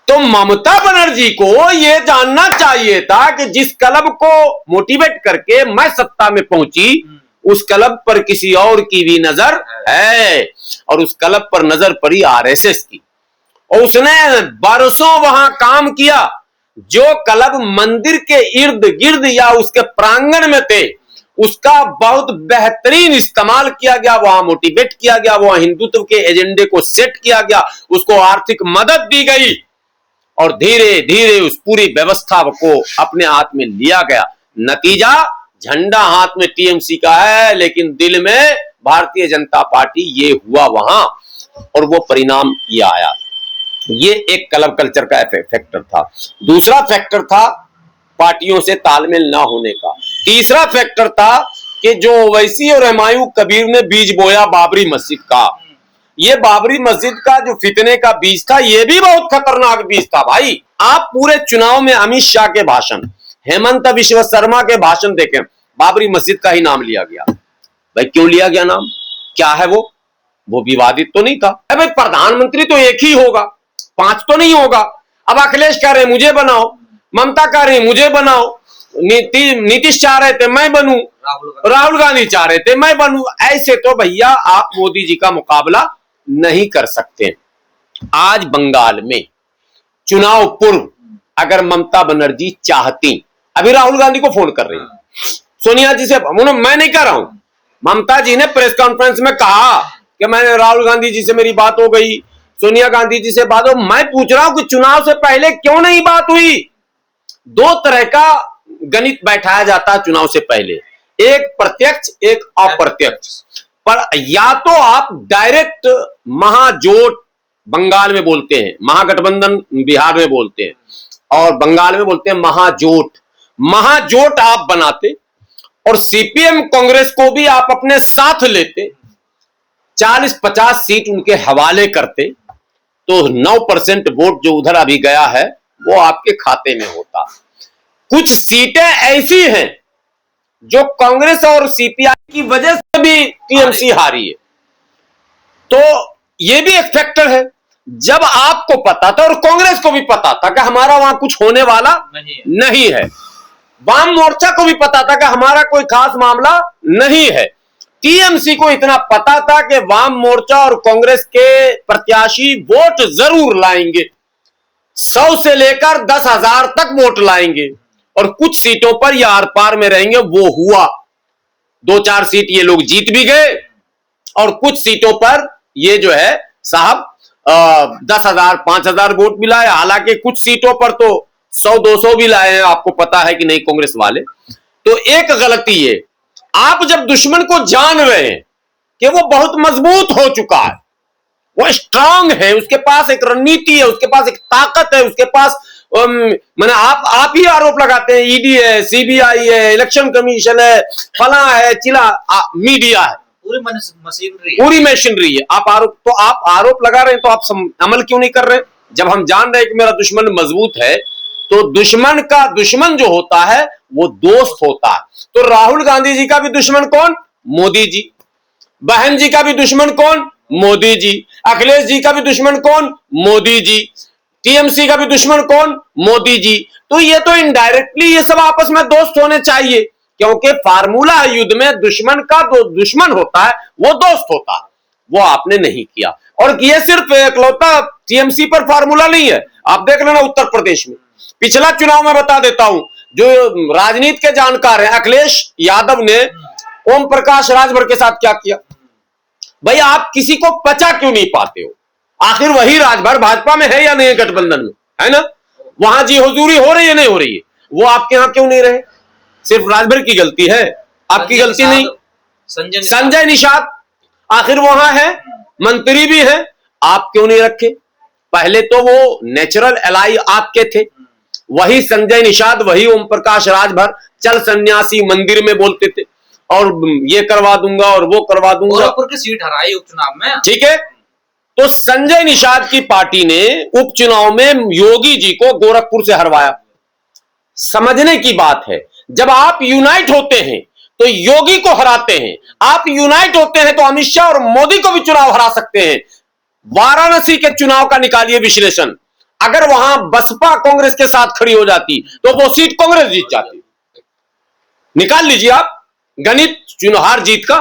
तो ममता बनर्जी को यह जानना चाहिए था कि जिस क्लब को मोटिवेट करके मैं सत्ता में पहुंची, उस क्लब पर किसी और की भी नजर है, और उस क्लब पर नजर पड़ी आरएसएस की, और उसने बरसों वहां काम किया। जो क्लब मंदिर के इर्द गिर्द या उसके प्रांगण में थे, उसका बहुत बेहतरीन इस्तेमाल किया गया, वहां मोटिवेट किया गया, वहां हिंदुत्व के एजेंडे को सेट किया गया, उसको आर्थिक मदद दी गई, और धीरे धीरे उस पूरी व्यवस्था को अपने हाथ में लिया गया। नतीजा, झंडा हाथ में टीएमसी का है, लेकिन दिल में भारतीय जनता पार्टी, ये हुआ वहां, और वो परिणाम ये आया। ये एक क्लब कल्चर का फैक्टर था। दूसरा फैक्टर था पार्टियों से तालमेल ना होने का। तीसरा फैक्टर था कि जो ओवैसी और हुमायूं कबीर ने बीज बोया बाबरी मस्जिद का, ये बाबरी मस्जिद का जो फितने का बीज था, ये भी बहुत खतरनाक बीज था भाई। आप पूरे चुनाव में अमित शाह के भाषण, हेमंत बिश्व शर्मा के भाषण देखें, बाबरी मस्जिद का ही नाम लिया गया। भाई क्यों लिया गया नाम? क्या है वो विवादित तो नहीं था? भाई प्रधानमंत्री तो एक ही होगा, 5 तो नहीं होगा। अब अखिलेश कह रहे मुझे बनाओ, ममता कह रही मुझे बनाओ, नीतीश चाह रहे थे मैं बनूं, राहुल गांधी चाह रहे थे मैं बनूं। ऐसे तो भैया आप मोदी जी का मुकाबला नहीं कर सकते। आज बंगाल में चुनाव पूर्व अगर ममता बनर्जी चाहती, अभी राहुल गांधी को फोन कर रही है, सोनिया जी से, मैं नहीं कर रहा हूं, ममता जी ने प्रेस कॉन्फ्रेंस में कहा कि मैंने राहुल गांधी जी से मेरी बात हो गई, सोनिया गांधी जी से बात हो। मैं पूछ रहा हूं कि चुनाव से पहले क्यों नहीं बात हुई? 2 तरह का गणित बैठाया जाता है चुनाव से पहले, एक प्रत्यक्ष, एक अप्रत्यक्ष। पर या तो आप डायरेक्ट महाजोट बंगाल में बोलते हैं, महागठबंधन बिहार में बोलते हैं, और बंगाल में बोलते हैं महाजोट आप बनाते, और सीपीएम कांग्रेस को भी आप अपने साथ लेते, 40-50 सीट उनके हवाले करते, तो 9% वोट जो उधर अभी गया है वो आपके खाते में होता। कुछ सीटें ऐसी हैं जो कांग्रेस और सीपीआई की वजह से भी टीएमसी हारी है, तो ये भी एक फैक्टर है। जब आपको पता था और कांग्रेस को भी पता था कि हमारा वहां कुछ होने वाला नहीं है, वाम मोर्चा को भी पता था कि हमारा कोई खास मामला नहीं है, टीएमसी को इतना पता था कि वाम मोर्चा और कांग्रेस के प्रत्याशी वोट जरूर लाएंगे, 100 से लेकर 10,000 तक वोट लाएंगे, और कुछ सीटों पर ये आर पार में रहेंगे। वो हुआ, 2-4 सीट ये लोग जीत भी गए, और कुछ सीटों पर ये जो है साहब 10,000 5,000 वोट भी लाए। हालांकि कुछ सीटों पर तो 100-200 भी लाए हैं, आपको पता है कि नहीं कांग्रेस वाले। तो एक गलती है, आप जब दुश्मन को जान रहे हैं कि वो बहुत मजबूत हो चुका है, वो स्ट्रांग है, उसके पास एक रणनीति है, उसके पास एक ताकत है, उसके पास मैंने आप ही आरोप लगाते हैं, ईडी है, सीबीआई है, इलेक्शन कमीशन है, फला है, चिला, मीडिया है, पूरी मशीनरी है। आप आरोप लगा रहे हैं, तो आप अमल क्यों नहीं कर रहे? जब हम जान रहे हैं कि मेरा दुश्मन मजबूत है, तो दुश्मन का दुश्मन जो होता है वो दोस्त होता है। तो राहुल गांधी जी का भी दुश्मन कौन? मोदी जी। बहन जी का भी दुश्मन कौन? मोदी जी। अखिलेश जी का भी दुश्मन कौन? मोदी जी। टीएमसी का भी दुश्मन कौन? मोदी जी। तो ये तो इनडायरेक्टली ये सब आपस में दोस्त होने चाहिए, क्योंकि फार्मूला युद्ध में दुश्मन का जो दुश्मन होता है वो दोस्त होता है। वो आपने नहीं किया, और ये सिर्फ इकलौता टीएमसी पर फार्मूला नहीं है। आप देख लेना उत्तर प्रदेश में पिछला चुनाव में, बता देता हूं, जो राजनीति के जानकार हैं, अखिलेश यादव ने ओम प्रकाश राजभर के साथ क्या किया? भाई आप किसी को पचा क्यों नहीं पाते हो? आखिर वही राजभर भाजपा में है या नहीं, गठबंधन में है ना? वहां जी हुजूरी हो रही है नहीं हो रही है? वो आपके यहां क्यों नहीं रहे? सिर्फ राजभर की गलती है, आपकी गलती नहीं। संजय निषाद आखिर वहां है, मंत्री भी है, आप क्यों नहीं रखे? पहले तो वो नेचुरल एलाई आपके थे, वही संजय निषाद, वही ओम प्रकाश राजभर चल सन्यासी मंदिर में बोलते थे, और ये करवा दूंगा और वो करवा दूंगा। गोरखपुर की सीट हराई उपचुनाव में, ठीक है। तो संजय निषाद की पार्टी ने उपचुनाव में योगी जी को गोरखपुर से हरवाया। समझने की बात है, जब आप यूनाइट होते हैं तो योगी को हराते हैं, आप यूनाइट होते हैं तो अमित शाह और मोदी को भी चुनाव हरा सकते हैं। वाराणसी के चुनाव का निकालिए विश्लेषण, अगर वहां बसपा कांग्रेस के साथ खड़ी हो जाती तो वो सीट कांग्रेस जीत जाती। निकाल लीजिए आप गणित चुनाव हार जीत का।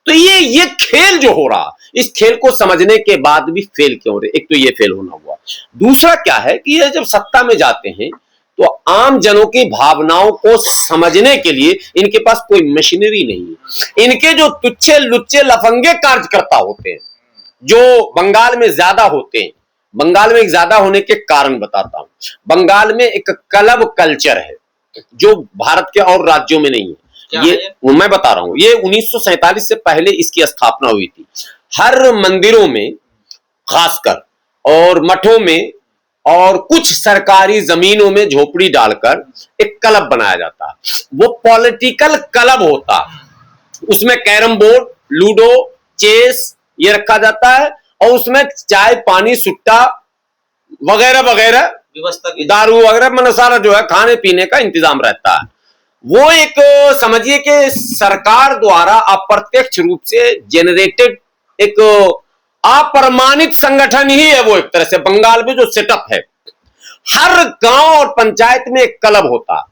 तो ये खेल जो हो रहा, इस खेल को समझने के बाद भी फेल क्यों रहे? एक तो ये फेल होना हुआ। दूसरा क्या है कि ये जब सत्ता में जाते हैं तो आम जनों की भावनाओं को समझने के लिए इनके पास कोई मशीनरी नहीं है। इनके जो तुच्छे लुच्चे लफंगे कार्यकर्ता होते हैं, जो बंगाल में ज्यादा होते हैं, बंगाल में ज्यादा होने के कारण बताता हूं। बंगाल में एक क्लब कल्चर है जो भारत के और राज्यों में नहीं है। मैं बता रहा हूं, ये 1947 से पहले इसकी स्थापना हुई थी। हर मंदिरों में खासकर और मठों में और कुछ सरकारी जमीनों में झोपड़ी डालकर एक क्लब बनाया जाता है। वो पॉलिटिकल क्लब होता है। उसमें कैरम बोर्ड, लूडो, चेस ये रखा जाता है और उसमें चाय पानी सुट्टा वगैरह वगैरह व्यवस्था, दारू वगैरह मतलब सारा जो है खाने पीने का इंतजाम रहता है। वो एक समझिए कि सरकार द्वारा अप्रत्यक्ष रूप से जेनरेटेड एक अप्रमाणित संगठन ही है वो। एक तरह से बंगाल में जो सेटअप है, हर गांव और पंचायत में एक क्लब होता है।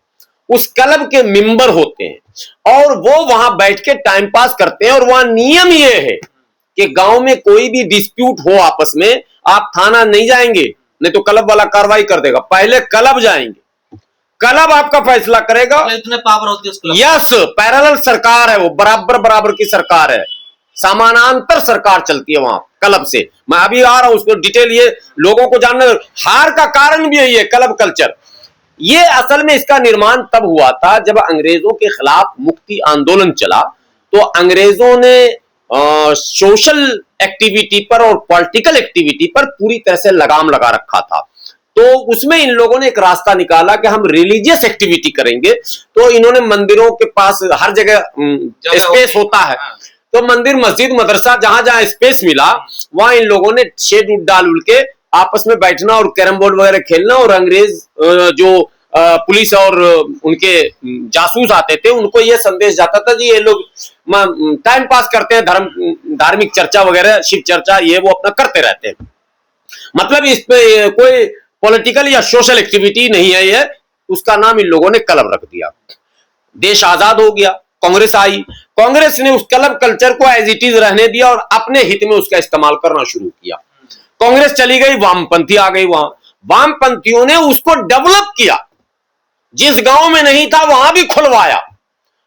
उस क्लब के मेंबर होते हैं और वो वहां बैठ के टाइम पास करते हैं। और वहां नियम ये है कि गांव में कोई भी डिस्प्यूट हो आपस में, आप थाना नहीं जाएंगे, नहीं तो क्लब वाला कार्रवाई कर देगा। पहले क्लब जाएंगे, क्लब आपका फैसला करेगा। इतने पावर होती है उस क्लब। यस, पैरेलल सरकार है वो, बराबर बराबर की सरकार है, समानांतर सरकार चलती है वहां क्लब से। मैं अभी आ रहा हूं उसको डिटेल, ये लोगों को जानना। हार का कारण भी यही है, क्लब कल्चर। ये असल में इसका निर्माण तब हुआ था जब अंग्रेजों के खिलाफ मुक्ति आंदोलन चला। तो अंग्रेजों ने सोशल एक्टिविटी पर और पॉलिटिकल एक्टिविटी पर पूरी तरह से लगाम लगा रखा था। तो उसमें इन लोगों ने एक रास्ता निकाला कि हम रिलीजियस एक्टिविटी करेंगे। तो इन्होंने मंदिरों के पास हर जगह स्पेस होता है, तो मंदिर मस्जिद मदरसा जहां जहां स्पेस मिला वहां इन लोगों ने शेड डाल उल के आपस में बैठना और कैरम बोर्ड वगैरह खेलना। और अंग्रेज जो पुलिस और उनके जासूस आते थे उनको ये संदेश जाता था जी ये लोग टाइम पास करते हैं, धार्मिक चर्चा वगैरह, शिव चर्चा ये वो अपना करते रहते हैं। मतलब इस पे कोई पॉलिटिकल या सोशल एक्टिविटी नहीं है ये। उसका नाम इन लोगों ने क्लब रख दिया। देश आजाद हो गया, कांग्रेस आई, कांग्रेस ने उस क्लब कल्चर को एज इट इज रहने दिया और अपने हित में उसका इस्तेमाल करना शुरू किया। कांग्रेस चली गई, वामपंथी आ गई वहां। वामपंथियों ने उसको डेवलप किया, जिस गांव में नहीं था वहां भी खुलवाया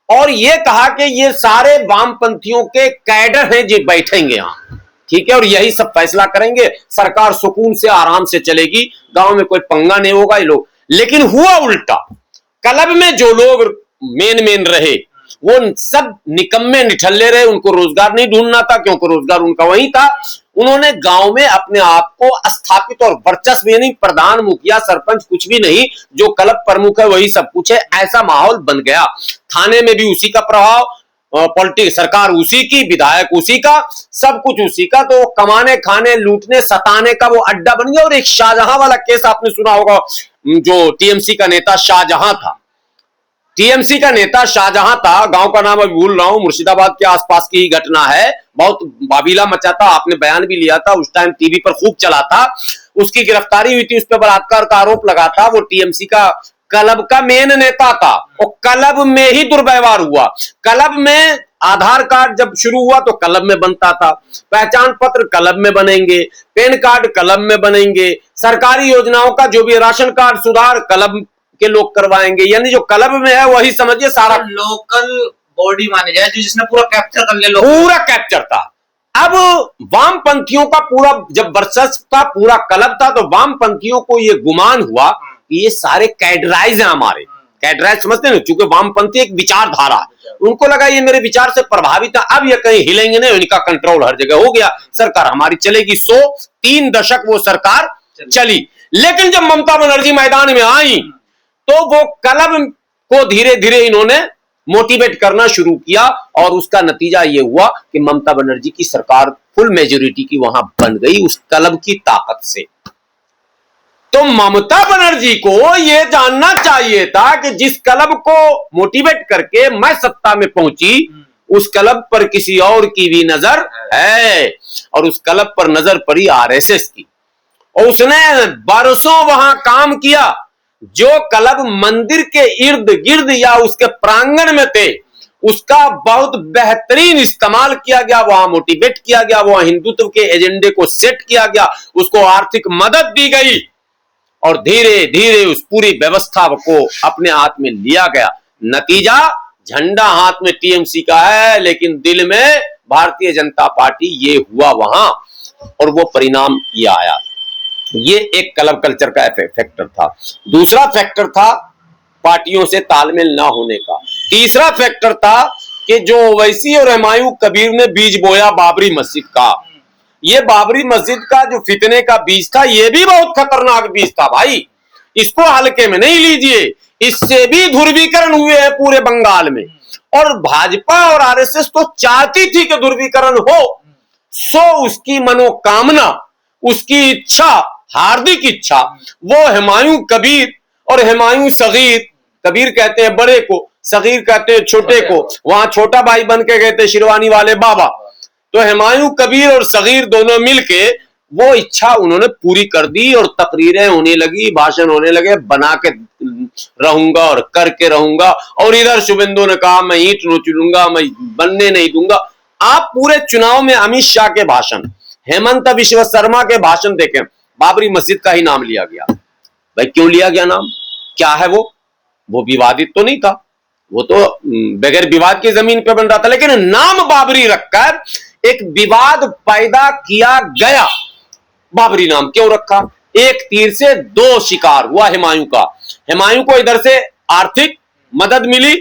और ये कहा कि ये सारे वामपंथियों के कैडर हैं जो बैठेंगे यहां, ठीक है, और यही सब फैसला करेंगे, सरकार सुकून से आराम से चलेगी, गांव में कोई पंगा नहीं होगा ये लोग। लेकिन हुआ उल्टा। क्लब में जो लोग मेन रहे वो सब निकम्मे निठल्ले रहे, उनको रोजगार नहीं ढूंढना था क्योंकि रोजगार उनका वहीं था। उन्होंने गांव में अपने आप को स्थापित और वर्चस्व, यानी प्रधान मुखिया सरपंच कुछ भी नहीं, जो क्लब प्रमुख है वही सब कुछ है, ऐसा माहौल बन गया। थाने में भी उसी का प्रभाव, पॉलिटिक्स सरकार उसी की, विधायक उसी का, सब कुछ उसी का। तो कमाने खाने लूटने सताने का वो अड्डा बन गया। और एक शाहजहां वाला केस आपने सुना होगा, जो टीएमसी का नेता शाहजहां था। टीएमसी का नेता शाहजहां था, गांव का नाम अभी भूल रहा हूं, मुर्शिदाबाद के आसपास की घटना है, बहुत बाबीला मचा था, आपने बयान भी लिया था उस टाइम, टीवी पर खूब चला था। उसकी गिरफ्तारी हुई थी, उस पर बलात्कार का आरोप लगा था। वो टीएमसी का क्लब का मेन नेता था और क्लब में ही दुर्व्यवहार हुआ। क्लब में आधार कार्ड जब शुरू हुआ तो क्लब में बनता था, पहचान पत्र क्लब में बनेंगे, पैन कार्ड क्लब में बनेंगे, सरकारी योजनाओं का जो भी राशन कार्ड सुधार क्लब के लोग करवाएंगे। यानी जो क्लब में है वही समझिए सारा लोकल बॉडी माने जाए जो जिसने पूरा कैप्चर कर ले, पूरा कैप्चर था। अब वामपंथियों का पूरा जब वर्चस्व था, पूरा क्लब था, तो वामपंथियों को ये गुमान हुआ कि ये सारे कैडराइज हैं हमारे। कैडराइज समझते हैं, चूंकि वामपंथी एक विचारधारा है, उनको लगा ये मेरे विचार से प्रभावित है, अब ये कहीं हिलेंगे नहीं, इनका कंट्रोल हर जगह हो गया, सरकार हमारी चलेगी। 3 दशक वो सरकार चली। लेकिन जब ममता बनर्जी मैदान में आई तो वो क्लब को धीरे धीरे इन्होंने मोटिवेट करना शुरू किया और उसका नतीजा ये हुआ कि ममता बनर्जी की सरकार फुल मेजोरिटी की वहां बन गई उस क्लब की ताकत से। तो ममता बनर्जी को यह जानना चाहिए था कि जिस क्लब को मोटिवेट करके मैं सत्ता में पहुंची, उस क्लब पर किसी और की भी नजर है और उस क्लब पर नजर पड़ी आरएसएस की। और उसने बरसों वहां काम किया। जो क्लब मंदिर के इर्द गिर्द या उसके प्रांगण में थे, उसका बहुत बेहतरीन इस्तेमाल किया गया, वहां मोटिवेट किया गया, वहां हिंदुत्व के एजेंडे को सेट किया गया, उसको आर्थिक मदद दी गई और धीरे धीरे उस पूरी व्यवस्था को अपने हाथ में लिया गया। नतीजा, झंडा हाथ में टीएमसी का है, लेकिन दिल में भारतीय जनता पार्टी। ये हुआ वहां और वो परिणाम ये आया। ये एक क्लब कल्चर का फैक्टर था। दूसरा फैक्टर था पार्टियों से तालमेल ना होने का। तीसरा फैक्टर था कि जो ओवैसी और हुमायूं कबीर ने बीज बोया बाबरी मस्जिद का, ये बाबरी मस्जिद का जो फितने का बीज था, ये भी बहुत खतरनाक बीज था भाई। इसको हल्के में नहीं लीजिए। इससे भी ध्रुवीकरण हुए हैं पूरे बंगाल में, और भाजपा और आरएसएस तो चाहती थी कि ध्रुवीकरण हो। सो उसकी मनोकामना, उसकी इच्छा, हार्दिक इच्छा, वो हुमायूं कबीर और हुमायूं सगीर, कबीर कहते हैं बड़े को, सगीर कहते हैं छोटे को, वहां छोटा भाई बन के गए थे शिरवानी वाले बाबा। तो हुमायूं कबीर और सगीर दोनों मिलके वो इच्छा उन्होंने पूरी कर दी, और तकरीरें होने लगी, भाषण होने लगे, बना के रहूंगा और करके रहूंगा। और इधर शुभेंदु ने कहा मैं ईंट नोच लूंगा, मैं बनने नहीं दूंगा। आप पूरे चुनाव में अमित शाह के भाषण, हेमंत बिश्व शर्मा के भाषण देखें, बाबरी मस्जिद का ही नाम लिया गया। भाई क्यों लिया गया नाम? क्या है वो विवादित तो नहीं था, वो तो बगैर विवाद की जमीन पे बन रहा था, लेकिन नाम बाबरी रखकर एक विवाद पैदा किया गया। बाबरी नाम क्यों रखा? एक तीर से दो शिकार हुआ हुमायूं का। हुमायूं को इधर से आर्थिक मदद मिली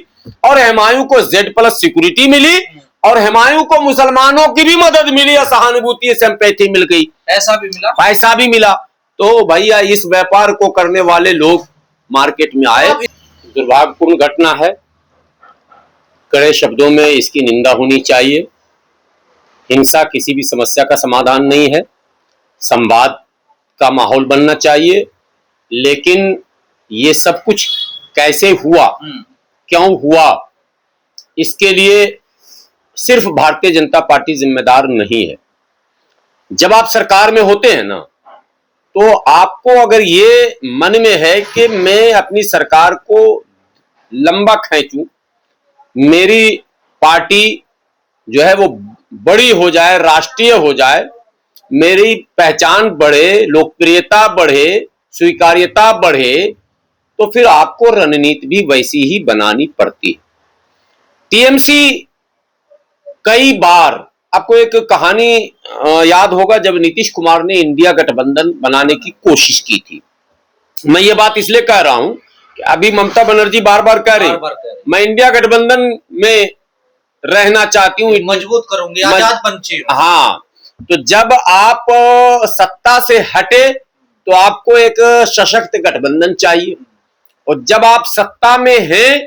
और हुमायूं को Z+ सिक्योरिटी मिली, और हुमायूं को मुसलमानों की भी मदद मिली, सहानुभूति सिंपैथी मिल गई, पैसा भी मिला। तो भैया इस व्यापार को करने वाले लोग मार्केट में आए। दुर्भाग्यपूर्ण घटना है, कड़े शब्दों में इसकी निंदा होनी चाहिए। हिंसा किसी भी समस्या का समाधान नहीं है, संवाद का माहौल बनना चाहिए। लेकिन ये सब कुछ कैसे हुआ, क्यों हुआ, इसके लिए सिर्फ भारतीय जनता पार्टी जिम्मेदार नहीं है। जब आप सरकार में होते हैं ना, तो आपको अगर ये मन में है कि मैं अपनी सरकार को लंबा खींचूं, मेरी पार्टी जो है वो बड़ी हो जाए, राष्ट्रीय हो जाए, मेरी पहचान बढ़े, लोकप्रियता बढ़े, स्वीकार्यता बढ़े, तो फिर आपको रणनीति भी वैसी ही बनानी पड़ती है। टीएमसी कई बार, आपको एक कहानी याद होगा, जब नीतीश कुमार ने इंडिया गठबंधन बनाने की कोशिश की थी। मैं ये बात इसलिए कह रहा हूं कि अभी ममता बनर्जी बार बार कह रही मैं इंडिया गठबंधन में रहना चाहती हूँ, मजबूत करूंगी, आजाद पंछी। हाँ, तो जब आप सत्ता से हटे तो आपको एक सशक्त गठबंधन चाहिए, और जब आप सत्ता में हैं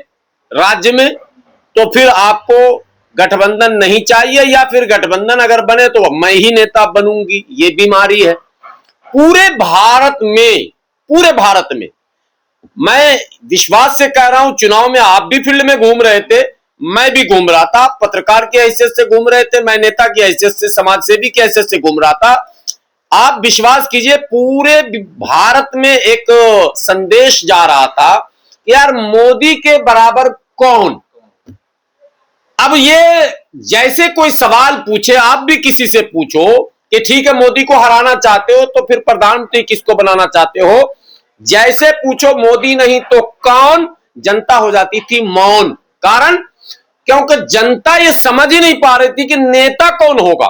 राज्य में, तो फिर आपको गठबंधन नहीं चाहिए, या फिर गठबंधन अगर बने तो मैं ही नेता बनूंगी। ये बीमारी है पूरे भारत में। मैं विश्वास से कह रहा हूं, चुनाव में आप भी फील्ड में घूम रहे थे, मैं भी घूम रहा था, पत्रकार की हैसियत से घूम रहे थे, मैं नेता की हैसियत से, समाज सेवी की हैसियत से घूम रहा था। आप विश्वास कीजिए, पूरे भारत में एक संदेश जा रहा था कि यार मोदी के बराबर कौन। अब ये जैसे कोई सवाल पूछे, आप भी किसी से पूछो कि ठीक है मोदी को हराना चाहते हो तो फिर प्रधानमंत्री किसको बनाना चाहते हो, जैसे पूछो मोदी नहीं तो कौन, जनता हो जाती थी मौन। कारण क्योंकि जनता ये समझ ही नहीं पा रही थी कि नेता कौन होगा।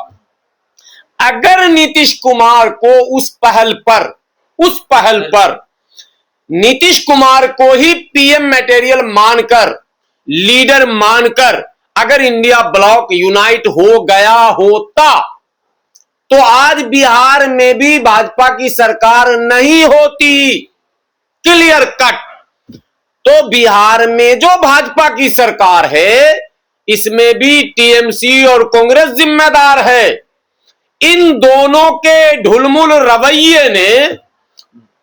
अगर नीतीश कुमार को उस पहल पर नीतीश कुमार को ही पीएम मटेरियल मानकर, लीडर मानकर अगर इंडिया ब्लॉक यूनाइट हो गया होता, तो आज बिहार में भी भाजपा की सरकार नहीं होती, क्लियर कट। तो बिहार में जो भाजपा की सरकार है, इसमें भी टीएमसी और कांग्रेस जिम्मेदार है। इन दोनों के ढुलमुल रवैये ने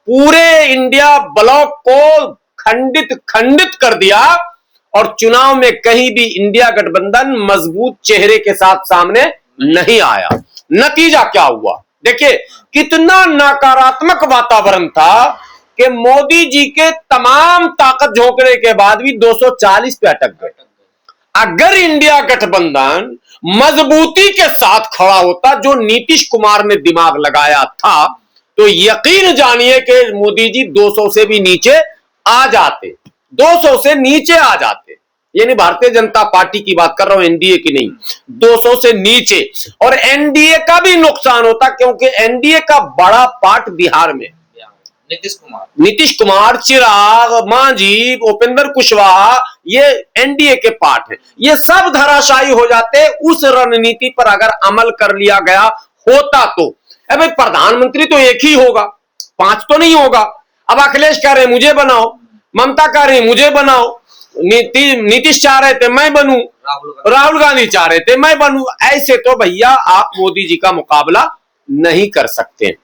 पूरे इंडिया ब्लॉक को खंडित कर दिया, और चुनाव में कहीं भी इंडिया गठबंधन मजबूत चेहरे के साथ सामने नहीं आया। नतीजा क्या हुआ देखिए कितना नकारात्मक वातावरण था कि मोदी जी के तमाम ताकत झोंकने के बाद भी 240 पे अटक गए। अगर इंडिया गठबंधन मजबूती के साथ खड़ा होता, जो नीतीश कुमार ने दिमाग लगाया था, तो यकीन जानिए कि मोदी जी 200 से भी नीचे आ जाते, 200 से नीचे आ जाते। यानी भारतीय जनता पार्टी की बात कर रहा हूं, एनडीए की नहीं, 200 से नीचे। और एनडीए का भी नुकसान होता, क्योंकि एनडीए का बड़ा पार्ट बिहार में, नीतीश कुमार, चिराग, मांझी, उपेंद्र कुशवाहा, ये एनडीए के पार्ट हैं। ये सब धराशायी हो जाते उस रणनीति पर अगर अमल कर लिया गया होता तो। भाई प्रधानमंत्री तो एक ही होगा, 5 तो नहीं होगा। अब अखिलेश कह रहे मुझे बनाओ, ममता कह रही मुझे बनाओ, नीतीश चाह रहे थे मैं बनूं, राहुल गांधी चाह रहे थे मैं बनूं। ऐसे तो भैया आप मोदी जी का मुकाबला नहीं कर सकते।